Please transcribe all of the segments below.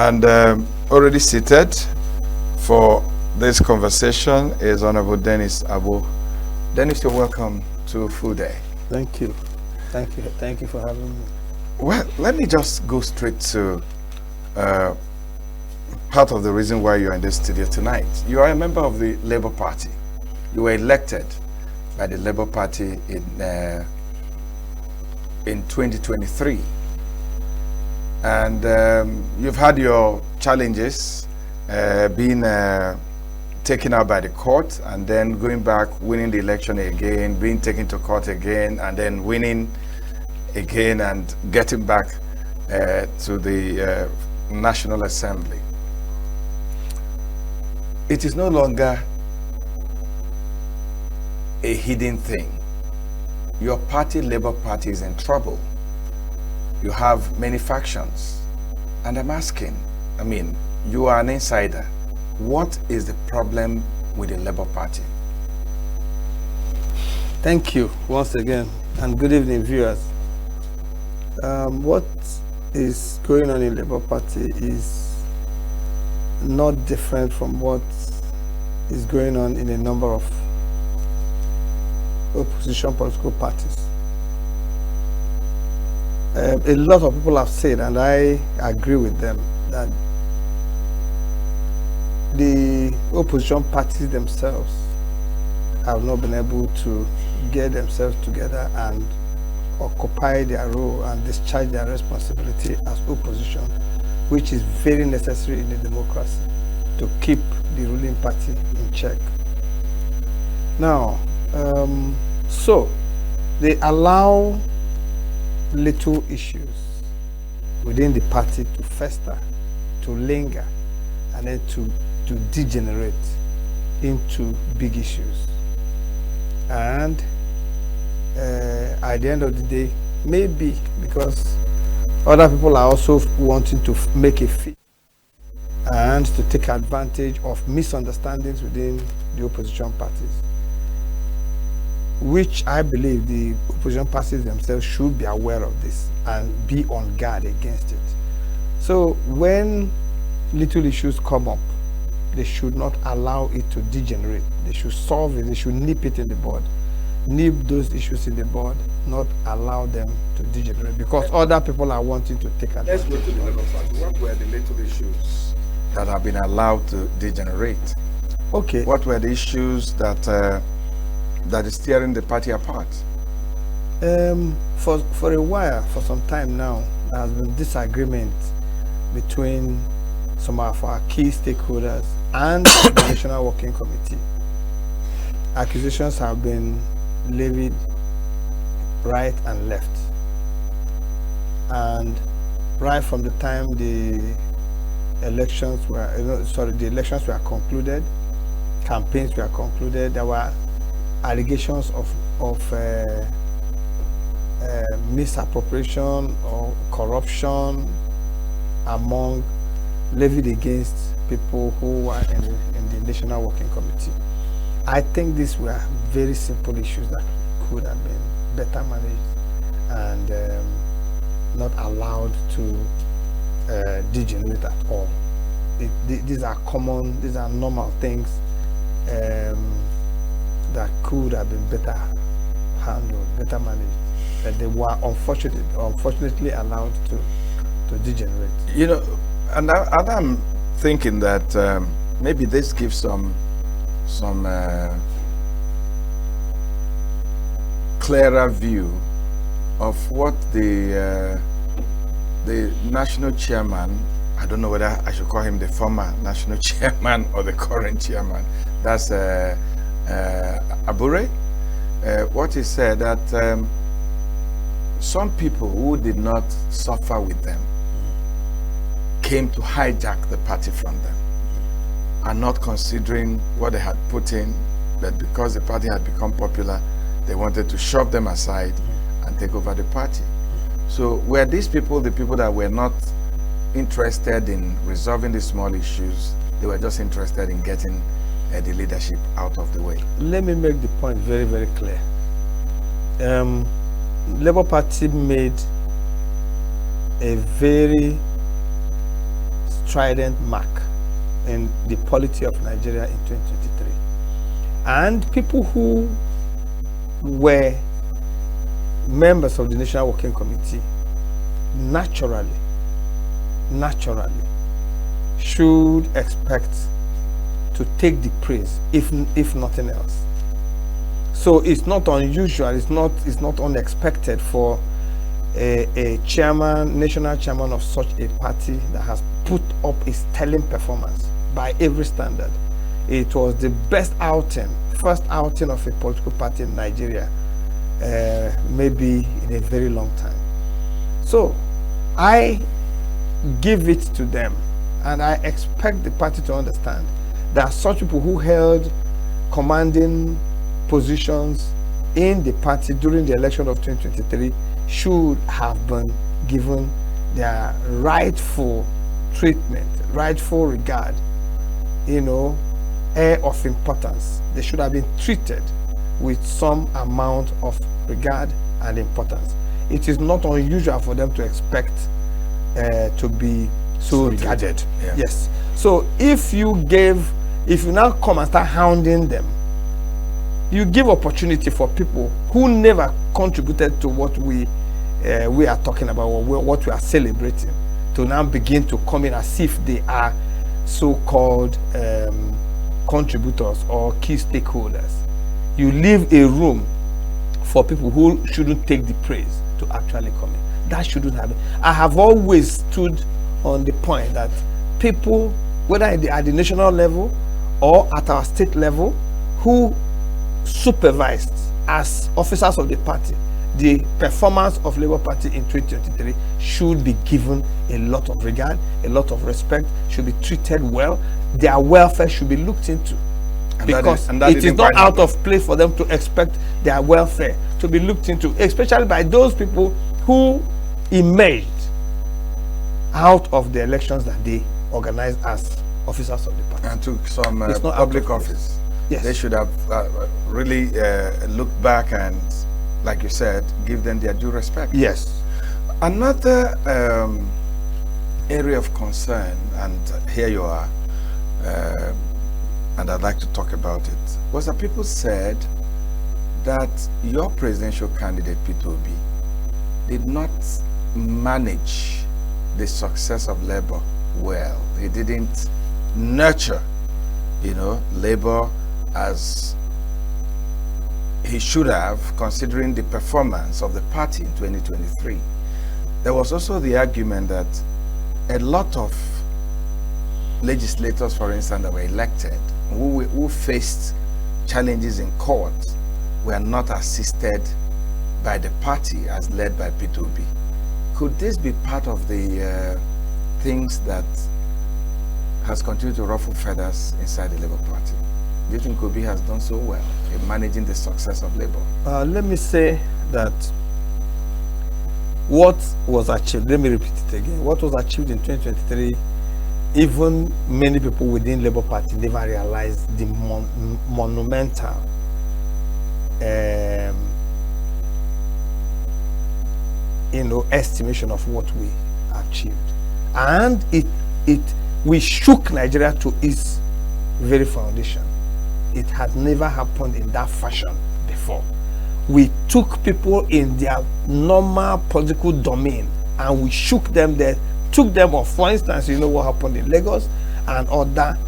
And already seated for this conversation is Honorable Dennis Agbo. Dennis, you're welcome to Full Day. Thank you. Thank you for having me. Well, let me just go straight to part of the reason why you're in this studio tonight. You are a member of the Labour Party. You were elected by the Labour Party in 2023. And you've had your challenges, being taken out by the court and then going back, winning the election again, being taken to court again, and then winning again and getting back to the National Assembly. It is no longer a hidden thing. Your party, Labour Party, is in trouble. You have many factions. And I'm asking, you are an insider. What is the problem with the Labour Party? Thank you once again, and good evening, viewers. What is going on in Labour Party is not different from what is going on in a number of opposition political parties. A lot of people have said, and I agree with them, that the opposition parties themselves have not been able to get themselves together and occupy their role and discharge their responsibility as opposition, which is very necessary in a democracy to keep the ruling party in check. Now, so they allow little issues within the party to fester, to linger, and then to degenerate into big issues. And at the end of the day, maybe because other people are also wanting to make a fit and to take advantage of misunderstandings within the opposition parties, which I believe the opposition parties themselves should be aware of this and be on guard against it. So when little issues come up, they should not allow it to degenerate. They should solve it. They should nip it in the bud. Nip those issues in the bud, not allow them to degenerate, because other people are wanting to take advantage. Let's go to the Labour Party. What were the little issues that have been allowed to degenerate? Okay. What were the issues that is tearing the party apart? For a while, for some time now, there has been disagreement between some of our key stakeholders and the National Working Committee. Accusations have been levied right and left. And right from the time the elections were concluded, campaigns were concluded, there were allegations of misappropriation or corruption levied against people who were in the National Working Committee. I think these were very simple issues that could have been better managed and not allowed to degenerate at all. These are common, these are normal things that could have been better handled, better managed, but they were unfortunately allowed to degenerate. And I'm thinking that maybe this gives some clearer view of what the national chairman, I don't know whether I should call him the former national chairman or the current chairman, that's Abure, what he said, that some people who did not suffer with them came to hijack the party from them, and not considering what they had put in, but because the party had become popular, they wanted to shove them aside and take over the party. So were these people the people that were not interested in resolving the small issues? They were just interested in getting the leadership out of the way. Let me make the point very, very clear. Labour Party made a very strident mark in the polity of Nigeria in 2023. And people who were members of the National Working Committee naturally should expect to take the praise, if nothing else. So it's not unusual, it's not unexpected for a chairman, national chairman of such a party that has put up a sterling performance by every standard. It was the best first outing of a political party in Nigeria, maybe in a very long time. So I give it to them, and I expect the party to understand that such people who held commanding positions in the party during the election of 2023 should have been given their rightful treatment, rightful regard, air of importance. They should have been treated with some amount of regard and importance. It is not unusual for them to expect to be so regarded. Yeah. Yes. So if you now come and start hounding them, you give opportunity for people who never contributed to what we are talking about, or what we are celebrating, to now begin to come in as if they are so-called contributors or key stakeholders. You leave a room for people who shouldn't take the praise to actually come in. That shouldn't happen. I have always stood on the point that people, whether at the national level or at our state level, who supervised as officers of the party the performance of Labour Party in 2023 should be given a lot of regard, a lot of respect, should be treated well. Their welfare should be looked into, because it is not out of place for them to expect their welfare to be looked into, especially by those people who emerged out of the elections that they organized as officers of the party and took some public office. Yes. They should have really looked back and, like you said, give them their due respect. Yes. Another area of concern, and here you are, and I'd like to talk about it, was that people said that your presidential candidate, Peter Obi, did not manage the success of Labour well. He didn't nurture, Labour as he should have, considering the performance of the party in 2023. There was also the argument that a lot of legislators, for instance, that were elected, who faced challenges in court, were not assisted by the party as led by Peter Obi. Could this be part of the things that has continued to ruffle feathers inside the Labour Party? Do you think Obi has done so well in managing the success of Labour? Let me say that what was achieved, let me repeat it again, what was achieved in 2023, even many people within Labour Party never realized the monumental estimation of what we achieved. And we shook Nigeria to its very foundation. It had never happened in that fashion before. We took people in their normal political domain and we shook them there, took them off. For instance, you know what happened in Lagos and other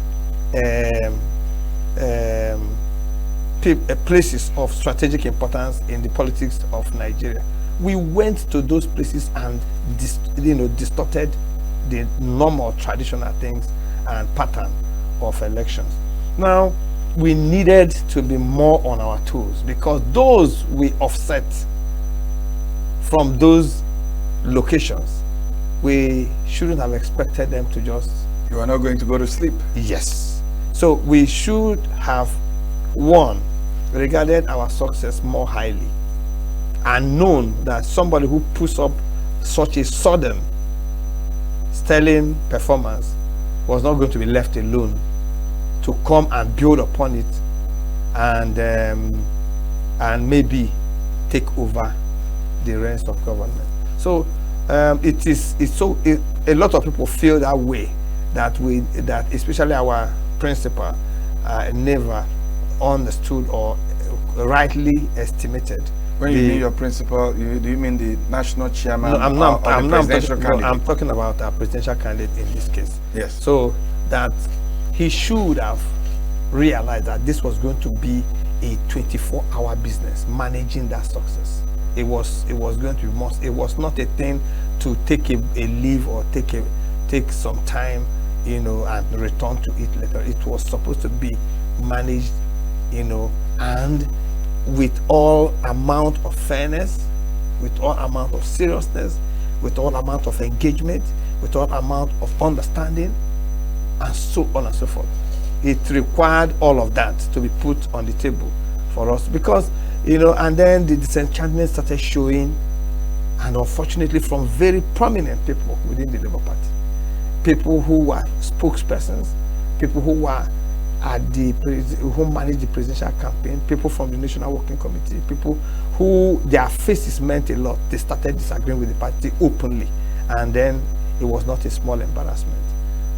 places of strategic importance in the politics of Nigeria. We went to those places and distorted the normal traditional things and pattern of elections. Now, we needed to be more on our toes, because those we offset from those locations, we shouldn't have expected them to just... You are not going to go to sleep. Yes. So we should have, one, regarded our success more highly and known that somebody who puts up such a sudden sterling performance was not going to be left alone to come and build upon it and maybe take over the reins of government. So a lot of people feel that way, that especially our principal never understood or rightly estimated. When you mean your principal, do you mean the national chairman? No, I'm talking about our presidential candidate in this case. Yes. So that he should have realized that this was going to be a 24-hour business, managing that success. It was going to be must. It was not a thing to take a leave or take some time, and return to it later. It was supposed to be managed, and with all amount of fairness, with all amount of seriousness, with all amount of engagement, with all amount of understanding, and so on and so forth. It required all of that to be put on the table for us, because and then the disenchantment started showing, and unfortunately from very prominent people within the Labour Party, people who were spokespersons, people who were who managed the presidential campaign, people from the National Working Committee, people who their faces meant a lot. They started disagreeing with the party openly, and then it was not a small embarrassment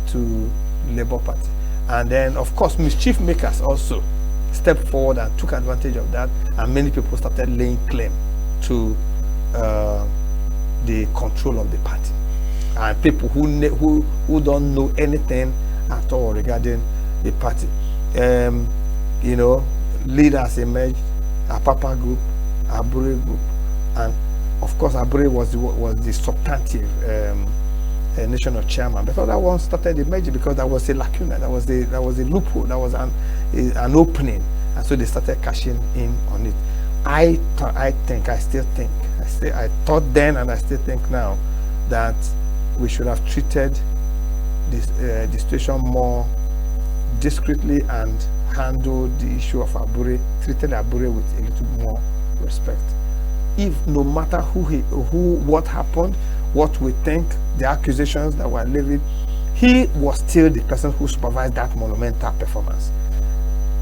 to the Labour Party. And then, of course, mischief makers also stepped forward and took advantage of that, and many people started laying claim to the control of the party, and people who don't know anything at all regarding the party. Leaders emerged, Apapa group, Abure group, and of course Abure was the substantive national chairman. But other ones started emerging because there was a lacuna, there was a loophole, there was an opening, and so they started cashing in on it. I thought then, and I still think now, that we should have treated the situation more discreetly and handled the issue of treated Abure with a little more respect. If no matter what happened, what we think, the accusations that were levied, he was still the person who supervised that monumental performance.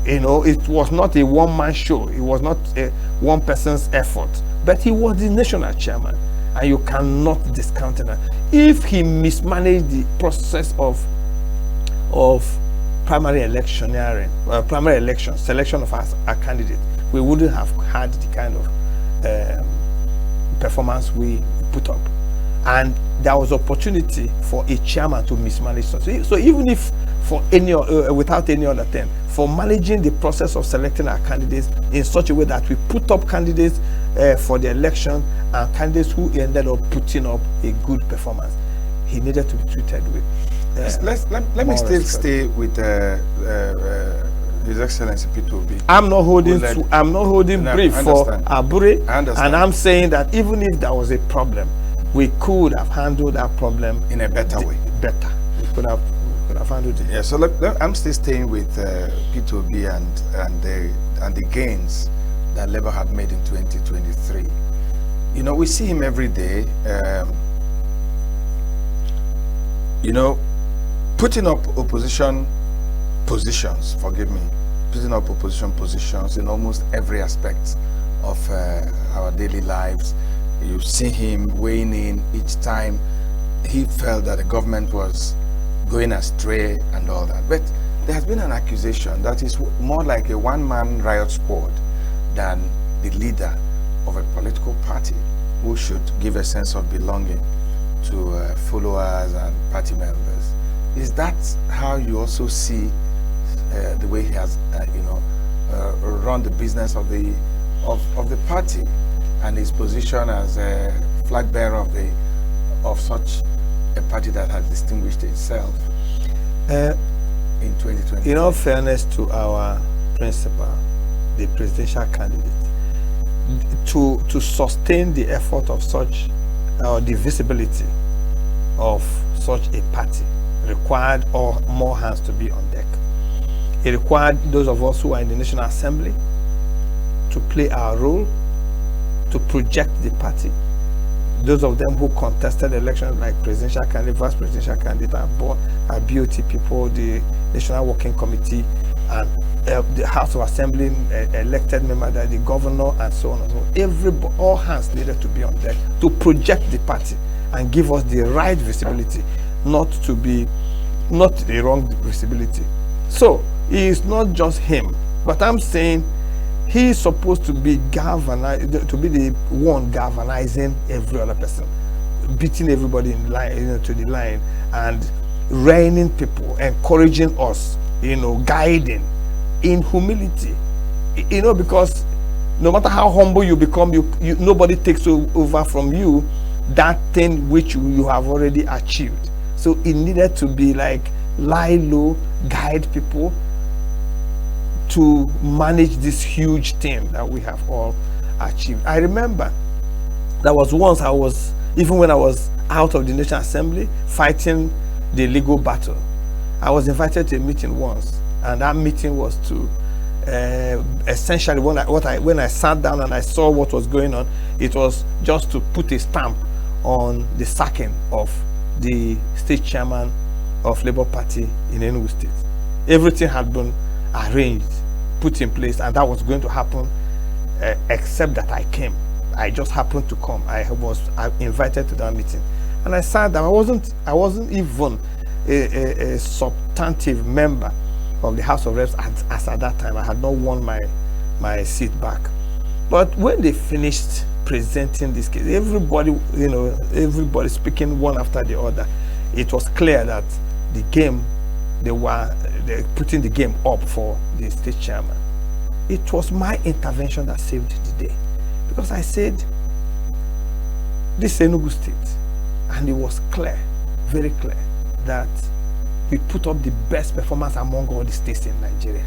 It was not a one-man show, it was not a one person's effort, but he was the national chairman, and you cannot discount it. If he mismanaged the process of primary electioneering, primary election, selection of our candidate, we wouldn't have had the kind of performance we put up. And there was opportunity for a chairman to mismanage something. So even if for without any other thing, for managing the process of selecting our candidates in such a way that we put up candidates for the election, and candidates who ended up putting up a good performance, he needed to be treated with. Let me still stay with His Excellency P2B. I'm not holding brief for Abure, and I'm saying that even if there was a problem, we could have handled that problem in a better way. We could have handled it. Yeah. So I'm still staying with P2B and the gains that Labour had made in 2023. We see him every day. Putting up opposition positions, putting up opposition positions in almost every aspect of our daily lives. You see him weighing in each time he felt that the government was going astray and all that. But there has been an accusation that is more like a one-man riot squad than the leader of a political party who should give a sense of belonging to followers and party members. Is that how you also see the way he has, run the business of the party, and his position as a flag bearer of such a party that has distinguished itself in 2020? In all fairness to our principal, the presidential candidate, to sustain the effort of such, or the visibility of such a party, required more hands to be on deck. It required those of us who are in the National Assembly to play our role, to project the party. Those of them who contested elections, like presidential candidate, vice presidential candidate, our BOT people, the National Working Committee, and the House of Assembly elected member, the governor, and so on and so on. All hands needed to be on deck to project the party and give us the right visibility, not to be not the wrong visibility. So it's not just him, but I'm saying he's supposed to be to be the one galvanizing every other person, beating everybody in line, to the line, and reining people, encouraging us, guiding in humility, because no matter how humble you become, nobody takes over from you that thing which you have already achieved. So it needed to be like lie low, guide people to manage this huge thing that we have all achieved. I remember there was once even when I was out of the National Assembly fighting the legal battle, I was invited to a meeting once, and that meeting was to essentially when I sat down and I saw what was going on, it was just to put a stamp on the sacking of the state chairman of Labour Party in Enugu State. Everything had been arranged, put in place, and that was going to happen, except that I came. I just happened to come. I was invited to that meeting, and I sat down. I wasn't even a substantive member of the House of Reps as at that time. I had not won my seat back. But when they finished presenting this case, everybody speaking one after the other, it was clear that the game, they're putting the game up for the state chairman. It was my intervention that saved the day, because I said, this is Enugu State, and it was clear, very clear, that we put up the best performance among all the states in Nigeria.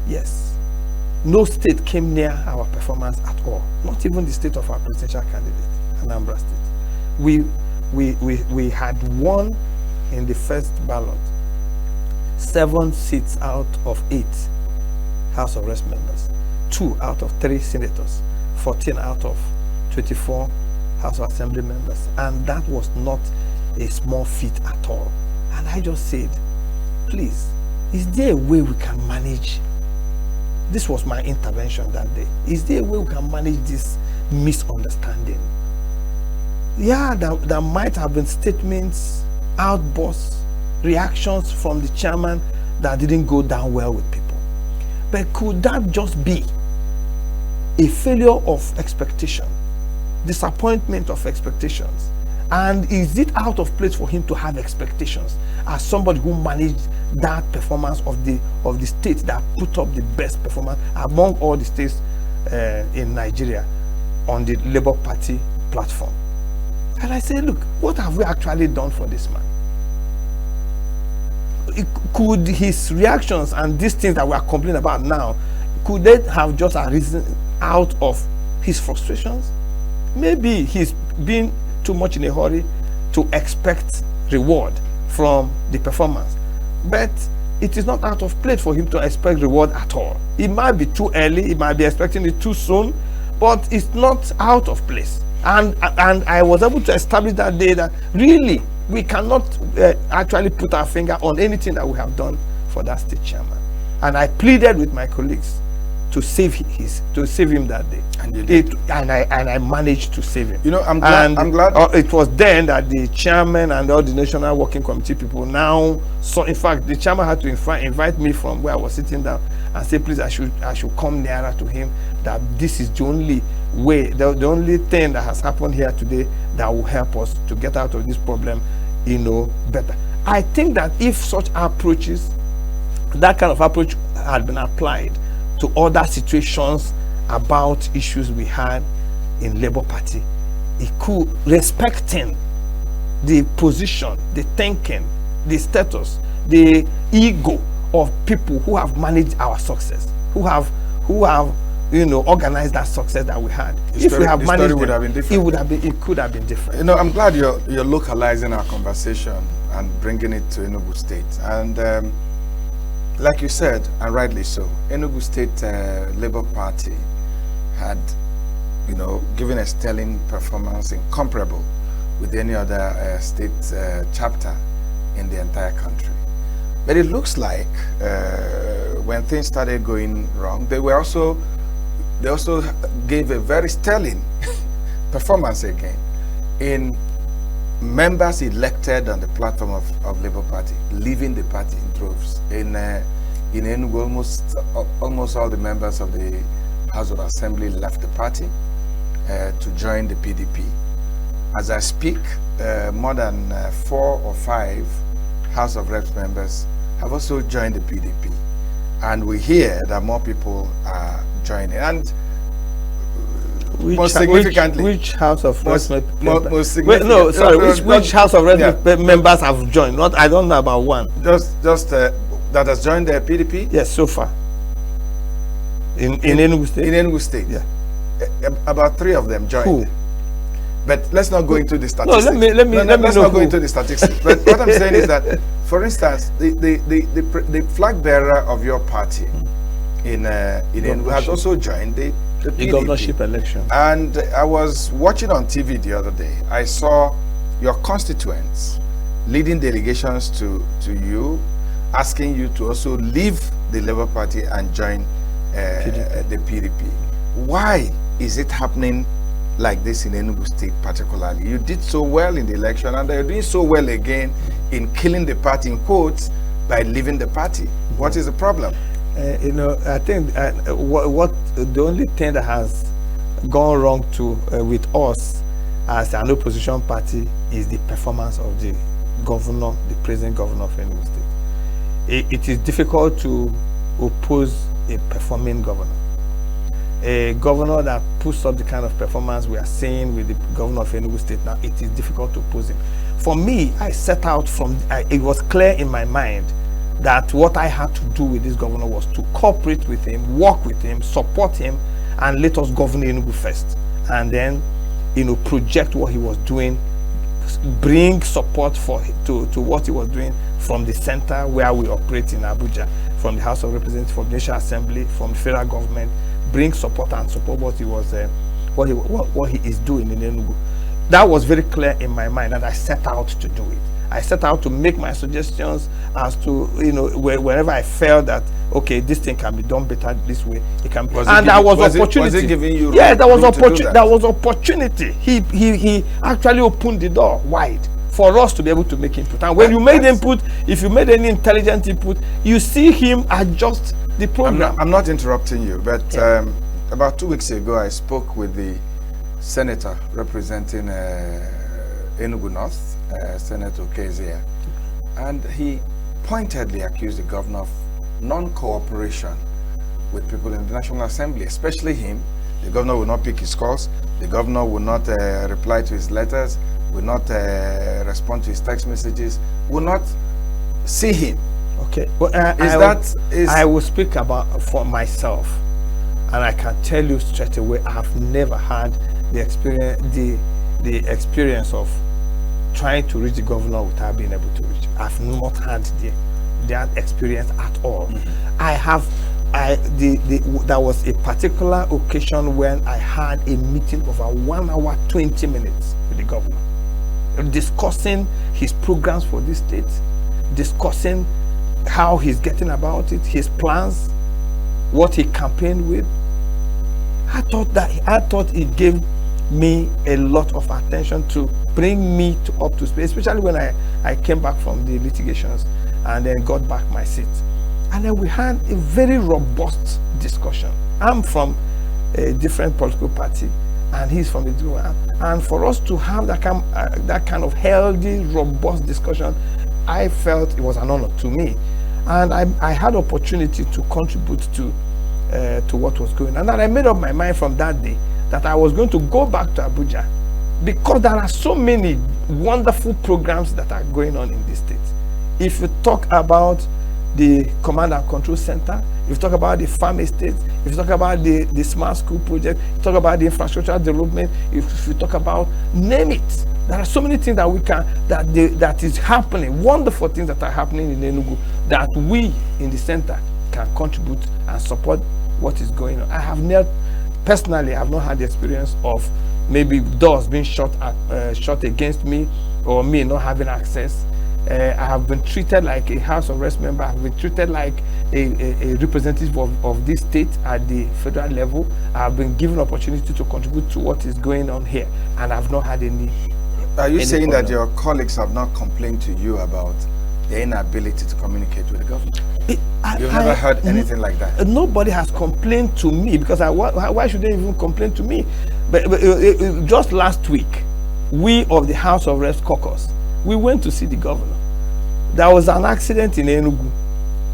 Yes, no state came near our performance at all, not even the state of our presidential candidate, Anambra State. We had won in the first ballot 7 seats out of 8 House of Reps members, 2 out of 3 senators, 14 out of 24 House of Assembly members, and that was not a small feat at all. And I just said, please, is there a way we can manage? This was my intervention that day. Is there a way we can manage this misunderstanding? Yeah, there might have been statements, outbursts, reactions from the chairman that didn't go down well with people. But could that just be a failure of expectation, disappointment of expectations? And is it out of place for him to have expectations as somebody who managed that performance of the state that put up the best performance among all the states in Nigeria on the Labour Party platform? And I said, look, what have we actually done for this man? Could his reactions and these things that we are complaining about now, could they have just arisen out of his frustrations? Maybe he's been too much in a hurry to expect reward from the performance, but it is not out of place for him to expect reward at all. It might be too early, he might be expecting it too soon, but it's not out of place. And I was able to establish that day that really we cannot actually put our finger on anything that we have done for that state chairman. And I pleaded with my colleagues to save him that day, and you did. And I managed to save him. I'm glad. It was then that the chairman and all the National Working Committee people now saw. In fact, the chairman had to invite me from where I was sitting down and say, please, I should come nearer to him. That this is the only way, the only thing that has happened here today that will help us to get out of this problem, better. I think that if such approaches, that kind of approach had been applied to other situations about issues we had in Labour Party, it could, respecting the position, the thinking, the status, the ego of people who have managed our success, who have organized that success that we had. If we have managed would have been different. It could have been different. I'm glad you're localizing our conversation and bringing it to Enugu State. And like you said, and rightly so, Enugu State Labour Party had, given a sterling performance incomparable with any other state chapter in the entire country. But it looks like when things started going wrong, they also gave a very sterling performance again in members elected on the platform of Labour Party leaving the party in droves. In Enugu, almost all the members of the House of Assembly left the party to join the PDP. As I speak, more than 4 or 5 House of Reps members have also joined the PDP. And we hear that more people are joining. And most significantly, which House of Reps most which House of Reps members have joined? Not, I don't know about one. Just that has joined the PDP? Yes, so far. In Enugu State? In Enugu State. Yeah. About 3 of them joined. Who? But let's not go into the statistics. No, let's not go into the statistics. But what I'm saying is that, for instance, the flag bearer of your party in Enugu has also joined the PDP. Governorship election. And I was watching on TV the other day. I saw your constituents leading delegations to you, asking you to also leave the Labour Party and join the PDP. Why is it happening like this in Enugu State particularly? You did so well in the election, and you're doing so well again in killing the party, in quotes, by leaving the party. What is the problem? I think what the only thing that has gone wrong with us as an opposition party is the performance of the governor, the present governor of Enugu State. It is difficult to oppose a performing governor. A governor that puts up the kind of performance we are seeing with the governor of Enugu State now, it is difficult to oppose him. For me, I set out it was clear in my mind that what I had to do with this governor was to cooperate with him, work with him, support him, and let us govern Enugu first. And then, project what he was doing, bring support to what he was doing from the center where we operate in Abuja, from the House of Representatives, from the National Assembly, from the federal government, bring support and support what he is doing in Enugu. That was very clear in my mind, and I set out to do it. I set out to make my suggestions as to, wherever I felt that, okay, this thing can be done better this way, it can be. And there was opportunity. Was it giving you yeah, there was opportunity. There was opportunity. He actually opened the door wide for us to be able to make input. And when you made input, if you made any intelligent input, you see him adjust the program. I'm not interrupting you, but about 2 weeks ago, I spoke with the senator representing Enugu North, Senator Kezia, and he pointedly accused the governor of non-cooperation with people in the National Assembly, especially him. The governor will not pick his calls. The governor will not reply to his letters, will not respond to his text messages, will not see him. Okay. Well, I will speak about for myself, and I can tell you straight away, I have never had the experience of trying to reach the governor without being able to reach. I've not had that experience at all. There was a particular occasion when I had a meeting of 1 hour 20 minutes with the governor, discussing his programs for this state, discussing how he's getting about it, his plans, what he campaigned with. I thought it gave me a lot of attention to bring me up to speed, especially when I came back from the litigations and then got back my seat. And then we had a very robust discussion. I'm from a different political party, and he's from the different. And for us to have that kind of healthy, robust discussion, I felt it was an honor to me. And I had opportunity to contribute to what was going on. And I made up my mind from that day that I was going to go back to Abuja, because there are so many wonderful programs that are going on in this state. If you talk about the command and control center, if you talk about the farm estates, if you talk about the smart school project, if you talk about the infrastructural development, if you talk about, name it, there are so many things that we can, that is happening, wonderful things that are happening in Enugu, that we in the center can contribute and support what is going on. Personally, I have not had the experience of maybe doors being shut against me, or me not having access. I have been treated like a House of Reps member. I have been treated like a representative of this state at the federal level. I have been given opportunity to contribute to what is going on here, and I have not had any. Are you saying that your colleagues have not complained to you about the inability to communicate with the government? You've never heard anything like that? Nobody has complained to me, because why should they even complain to me? But just last week, we of the House of Reps caucus, we went to see the governor. There was an accident in Enugu.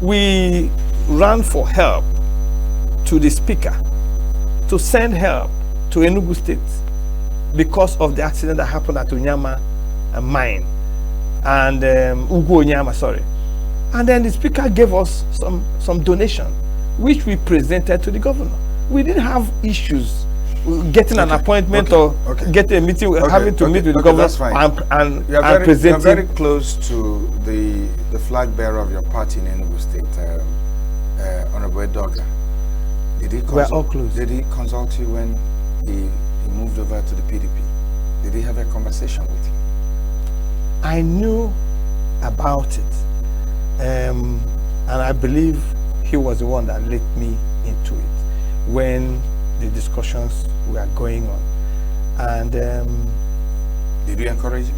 We ran for help to the speaker to send help to Enugu State because of the accident that happened at Onyama mine and Ugu Onyama, sorry. And then the speaker gave us some donation, which we presented to the governor. We didn't have issues getting an appointment or getting a meeting, having to meet with the governor and presenting. You're very close to the flag bearer of your party in Enugu State, Honorable Doga. We're all close. Did he consult you when he moved over to the PDP? Did he have a conversation with you? I knew about it, and I believe he was the one that led me into it when the discussions were going on. And did you encourage him?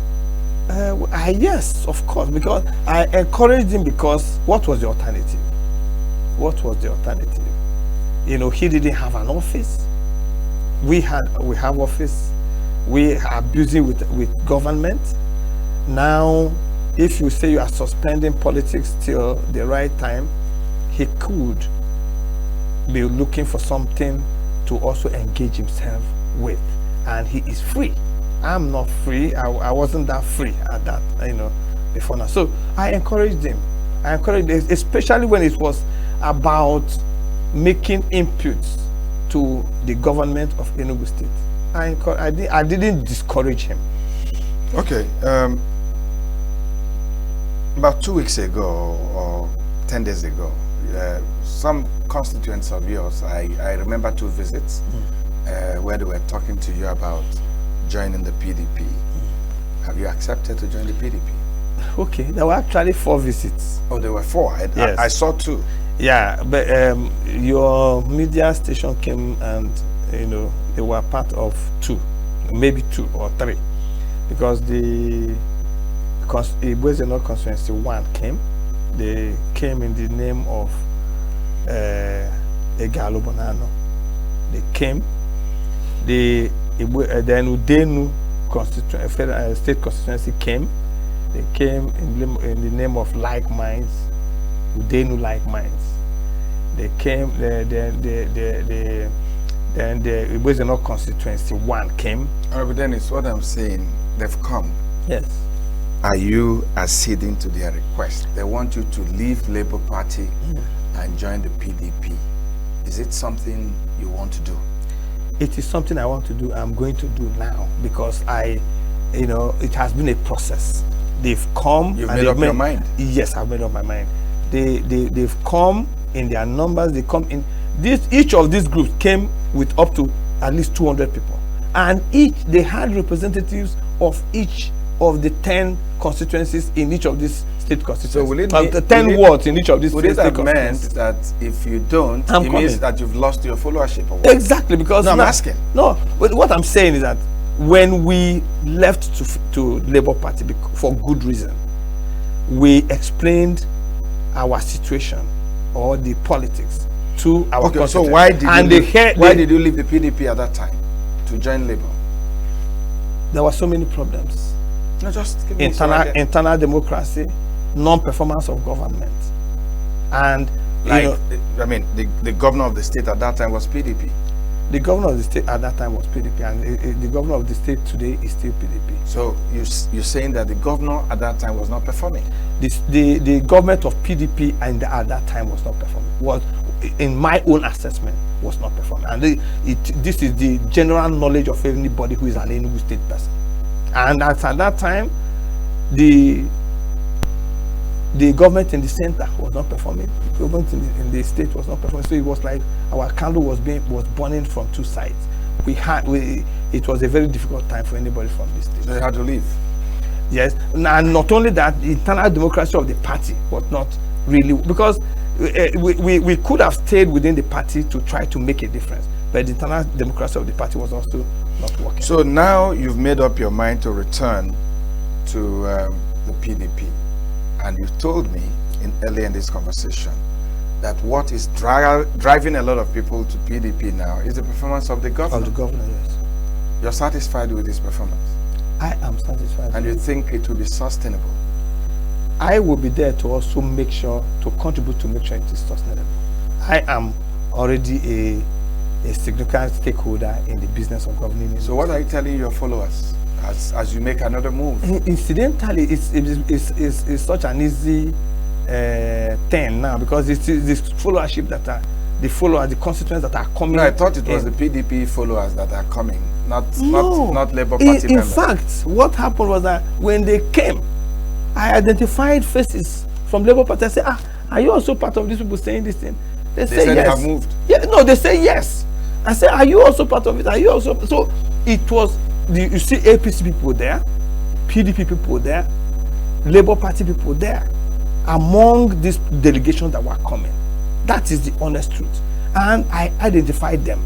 Yes, of course, because I encouraged him, because what was the alternative? What was the alternative? You know, he didn't have an office. We have office. We are busy with government. Now, if you say you are suspending politics till the right time, he could be looking for something to also engage himself with, and he is free. I'm not free. I wasn't that free at that, before now. So I encouraged him. Especially when it was about making inputs to the government of Enugu State. I didn't discourage him. Okay. About 2 weeks ago or 10 days ago, some constituents of yours, I remember 2 visits where they were talking to you about joining the PDP. Have you accepted to join the PDP? Okay, there were actually 4 visits. Oh, there were 4. Yes. I saw 2. Yeah, but your media station came and they were part of 2, maybe 2 or 3, because the Agbo constituency 1 came. They came in the name of Egalo Bonano. They came. Then Udenu state constituency came. They came in the name of Like Minds, Udenu Like Minds. They came. Then the Agbo constituency 1 came. But then it's what I'm saying. They've come. Yes. Are you acceding to their request? They want you to leave Labour Party and join the PDP. Is it something you want to do? It is something I want to do. I'm going to do now, because it has been a process. They've come. You've made up your mind? Yes, I've made up my mind. They've come in their numbers. They come in. Each of these groups came with up to at least 200 people, and they had representatives of each of the 10 constituencies in each of these state constituencies. So will it be 10 wards in each of these state constituencies? Would it have meant that if you don't, it means that you've lost your followership? Or what? Exactly, because I'm asking. No, but what I'm saying is that when we left to Labour Party for good reason, we explained our situation or the politics to our constituents. So why did you leave the PDP at that time to join Labour? There were so many problems. No, just give me internal democracy, non-performance of government, and the governor of the state at that time was PDP. The governor of the state at that time was PDP, and the governor of the state today is still PDP. So you're saying that the governor at that time was not performing? The government of PDP at that time was not performing. Was, in my own assessment, was not performing. And this is the general knowledge of anybody who is an Enugu State person. And at that time, the government in the center was not performing. The government in the state was not performing. So it was like our candle was burning from 2 sides. It was a very difficult time for anybody from the state. So you had to leave. Yes, and not only that, the internal democracy of the party was not really, because we could have stayed within the party to try to make a difference, but the internal democracy of the party was also not working. So now you've made up your mind to return to the PDP, and you told me earlier in this conversation that what is driving a lot of people to PDP now is the performance of the governor. Of the governor, yes. You're satisfied with this performance? I am satisfied. And you think it will be sustainable? I will be there to also make sure, to contribute to make sure it is sustainable. I am already a significant stakeholder in the business of governing. So what are you telling your followers as you make another move? Incidentally, it's such an easy thing now, because it's this followership that are the followers, the constituents that are coming. No, I thought it was the PDP followers that are coming, not Labour Party in members. fact, what happened was that when they came, I identified faces from Labour Party. I said, are you also part of these people saying this thing? They say said yes. they have moved. Yeah, no, they say yes. I said, are you also part of it? Are you also? So it was you see APC people there, PDP people there, Labour Party people there, among these delegations that were coming. That is the honest truth. And I identified them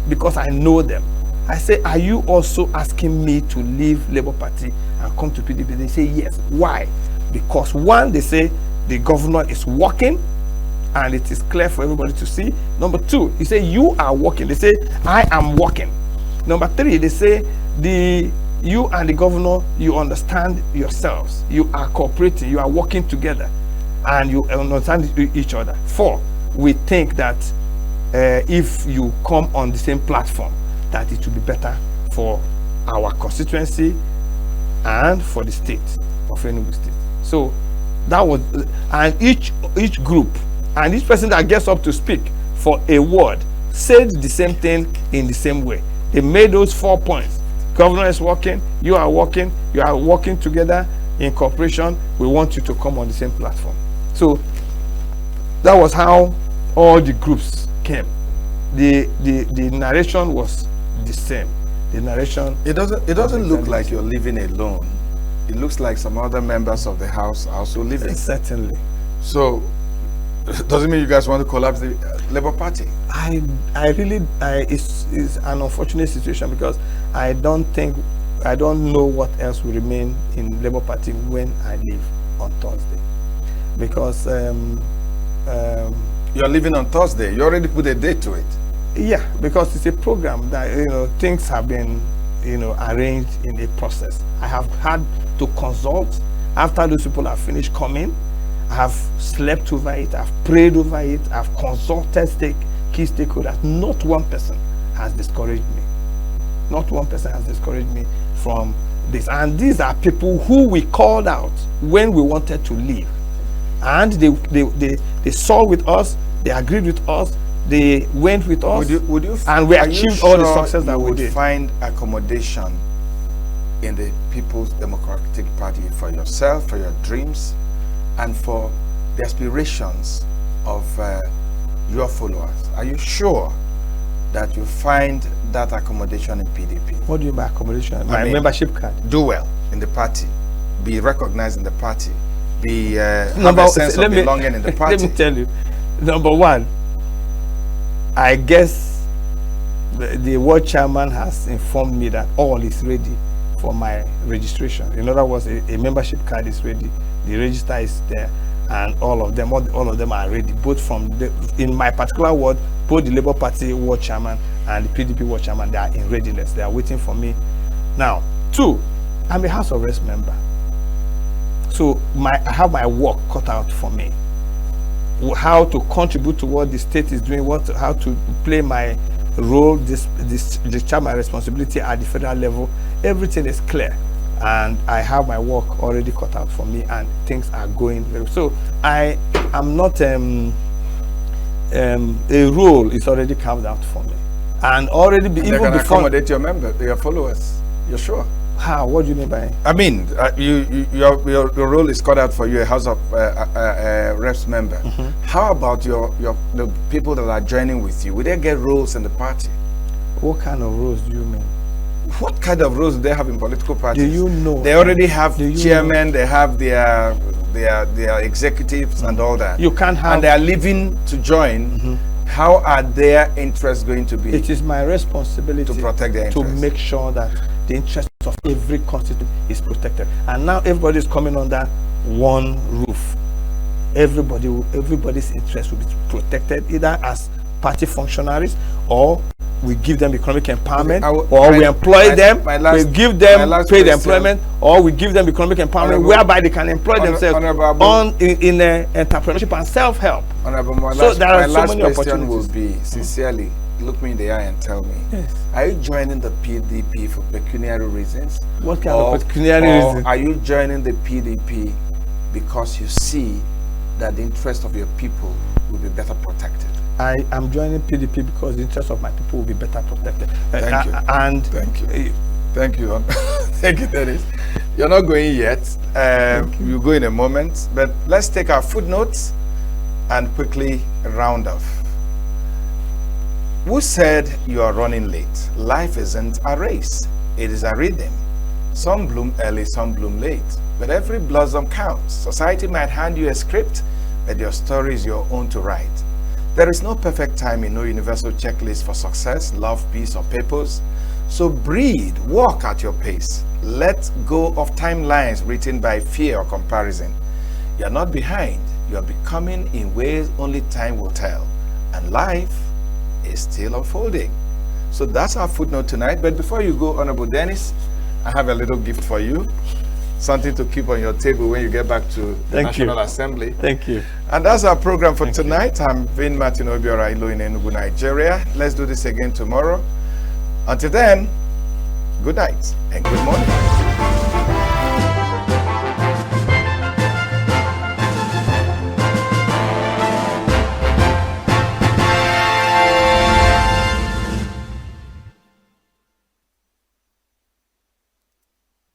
because I know them. I say, are you also asking me to leave Labour Party and come to PDP? They say yes. Why? Because one, they say the governor is working and it is clear for everybody to see. Number two, he say you are working. They say I am working. Number three, they say you and the governor, you understand yourselves. You are cooperating. You are working together and you understand each other. Four, we think that if you come on the same platform, that it will be better for our constituency and for the state of Enugu State. So that was, and each group and each person that gets up to speak for a word said the same thing in the same way. They made those 4 points. Governor is working, you are working together in cooperation. We want you to come on the same platform. So that was how all the groups came. The narration was the same. The narration. It doesn't look like you're living alone. It looks like some other members of the house are also living. Certainly. So doesn't mean you guys want to collapse the Labour Party? It's an unfortunate situation, because I don't know what else will remain in Labour Party when I leave on Thursday, because you're leaving on Thursday. You already put a date to it. Yeah, because it's a program that things have been arranged in a process. I have had to consult after those people have finished coming. I have slept over it, I've prayed over it, I've consulted key stakeholders. Not one person has discouraged me. Not one person has discouraged me from this. And these are people who we called out when we wanted to leave. And they saw with us, they agreed with us, they went with us, and we achieved all the success that we did. Would find accommodation in the People's Democratic Party for yourself, for your dreams, and for the aspirations of your followers? Are you sure that you find that accommodation in PDP? What do you mean by accommodation? My membership card. Do well in the party, be recognized in the party, have a sense of belonging in the party. Let me tell you, number one, I guess the world chairman has informed me that all is ready for my registration. In other words, a membership card is ready, the register is there, and all of them are ready. Both from in my particular ward, both the Labour Party ward chairman and the PDP ward chairman, they are in readiness. They are waiting for me. Now, two, I'm a House of Reps member, so I have my work cut out for me. How to contribute to what the state is doing, how to play my role, discharge my responsibility at the federal level. Everything is clear, and I have my work already cut out for me, and things are going very well. So I am not a role is already carved out for me, and already even before accommodate your followers. You're sure? How? What do you mean by? I mean, your role is cut out for you, a House of Reps member. How about the people that are joining with you? Will they get roles in the party? What kind of roles do you mean? What kind of roles do they have in political parties? Do you know? They already have chairmen. They have their executives and all that. You can't have. And they are leaving to join how are their interests going to be? It is my responsibility to protect their interests, to make sure that the interests of every constituent is protected. And now everybody is coming under one roof. Everybody's interest will be protected, either as party functionaries, or we give them economic empowerment, we employ them, we give them paid employment, or we give them economic empowerment whereby they can employ themselves in entrepreneurship and self-help. So there are so many opportunities. Will be, sincerely, look me in the eye and tell me, yes, are you joining the PDP for pecuniary reasons? What kind of pecuniary reasons? Are you joining the PDP because you see that the interest of your people will be better protected? I am joining PDP because the interest of my people will be better protected. Thank you. And thank you. Thank you. Thank you, Dennis. You're not going yet. You'll go in a moment. But let's take our footnotes and quickly round off. Who said you are running late? Life isn't a race. It is a rhythm. Some bloom early, some bloom late. But every blossom counts. Society might hand you a script, but your story is your own to write. There is no perfect timing, no universal checklist for success, love, peace, or purpose. So breathe, walk at your pace. Let go of timelines written by fear or comparison. You are not behind. You are becoming in ways only time will tell. And life is still unfolding. So that's our footnote tonight. But before you go, Honorable Dennis, I have a little gift for you. Something to keep on your table when you get back to the National Assembly. Thank you. And that's our program for tonight. I'm Vin Martin Obiora in Enugu, Nigeria. Let's do this again tomorrow. Until then, good night and good morning.